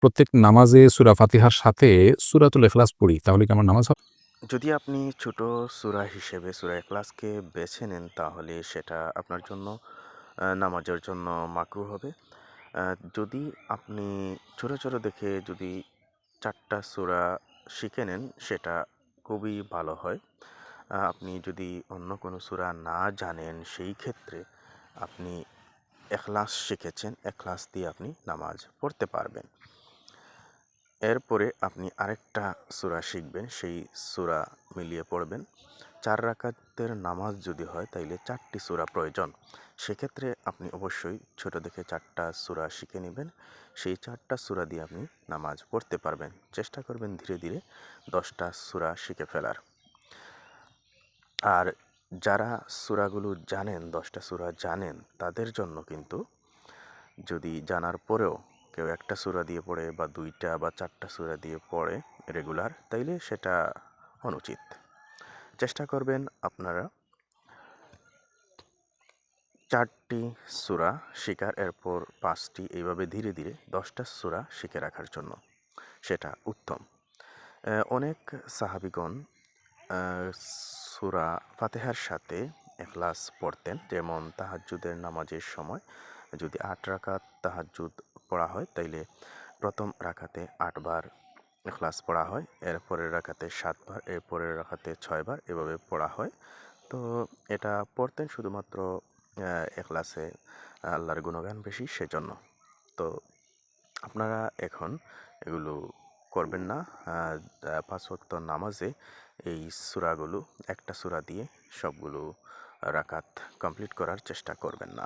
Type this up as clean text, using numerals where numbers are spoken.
প্রত্যেক নামাজে সূরা ফাতিহার সাথে সূরাতুল ইখলাস পড়ি, তাহলে কি আমার নামাজ হবে? যদি আপনি ছোট সূরা হিসেবে সূরা ইখলাসকে বেছে নেন, তাহলে সেটা আপনার জন্য নামাজের জন্য মাকরুহ হবে। যদি আপনি ছোট, ছোট দেখে যদি ৪ টা সূরা শিখে নেন, সেটা খুবই ভালো হয়। আপনি যদি অন্য কোনো সূরা না জানেন, সেই ক্ষেত্রে আপনি ইখলাস শিখেছেন, ইখলাস দিয়ে আপনি নামাজ পড়তে পারবেন। এরপরে আপনি আরেকটা সূরা শিখবেন, সেই সূরা মিলিয়ে পড়বেন। ৪ রাকাতের নামাজ যদি হয়, তাইলে ৪ টি সূরা প্রয়োজন। সেক্ষেত্রে আপনি অবশ্যই ছোট দেখে ৪ টা সূরা শিখে নিবেন। সেই ৪ টা সূরা দিয়ে আপনি নামাজ পড়তে পারবেন। চেষ্টা করবেন ধীরে, ধীরে ১০ টা সূরা শিখে ফেলার। আর যারা সূরাগুলো জানেন, ১০ টা সূরা জানেন, তাদের জন্য কিন্তু যদি জানার পরেও কেউ একটা সূরা দিয়ে পড়ে বা ২ টা বা ৪ টা সূরা দিয়ে পড়ে রেগুলার, তাইলে সেটা অনুচিত। চেষ্টা করবেন আপনারা ৪ টি সূরা শিখার, এরপর ৫ টি, এইভাবে ধীরে, ধীরে ১০ টা সূরা শিখে রাখার জন্য। সেটা উত্তম। অনেক সাহাবীগণ আ সূরা ফাতিহার সাথে ইখলাস পড়তেন। যেমন তাহাজ্জুদের নামাজের সময় যদি ৮ রাকাত তাহাজ্জুদ পড়া হয়, তাইলে ১ম রাকাতে ৮ বার ইখলাস পড়া হয়, এরপরের রাকাতে ৭ বার, এরপরের রাকাতে ৬ বার, এভাবে পড়া হয়। তো এটা পড়তেন শুধুমাত্র ইখলাসে আল্লাহর গুণগান বেশি, সেজন্য। তো আপনারা এখন এগুলো করবেন না। ৫ ওয়াক্ত নামাজে এই সূরাগুলো, একটা সূরা দিয়ে সবগুলো রাকাত কমপ্লিট করার চেষ্টা করবেন না।